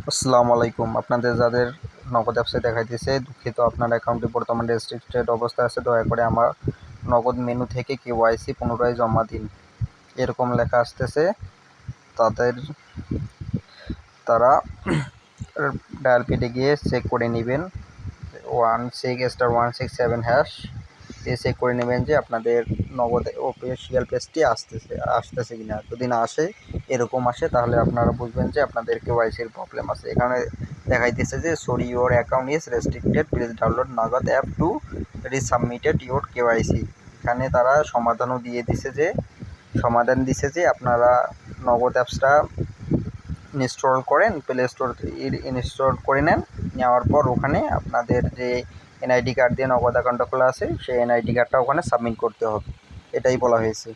আসসালামু আলাইকুম। আপনাদের যাদের নগদ অ্যাপসে দেখাইতেছে দুঃখিত, আপনার অ্যাকাউন্টটি বর্তমানে রেস্ট্রিক্টেড অবস্থায় আছে, দয়া করে আমার নগদ মেনু থেকে কেওয়াইসি পুনরায় জমা দিন এরকম লেখা আসতেছে। তারা ডায়াল পেডে গিয়ে চেক করে নেবেন 16*167# দিয়ে চেক করে নেবেন যে আপনাদের নগদ অফিসিয়াল পেজটি আসতেছে কিনা। যদি না আসে, এরকম আসে, তাহলে আপনারা বুঝবেন যে আপনাদের কেওয়াইসির প্রবলেম আছে। এখানে দেখাইতেছে যে sorry your account is restricted, please download নগদ অ্যাপ টু রিসাবমিটেড ইউর কেওয়াইসি। এখানে তারা সমাধান দিছে যে আপনারা নগদ অ্যাপসটা ইনস্টল করেন, প্লে স্টোর ইনস্টল করে নেওয়ার পর ওখানে আপনাদের যে এনআইডি কার্ড দিয়ে নগদ অ্যাকাউন্টটা খোলা আছে সেই এনআইডি কার্ডটা ওখানে সাবমিট করতে হবে, এটাই বলা হয়েছে।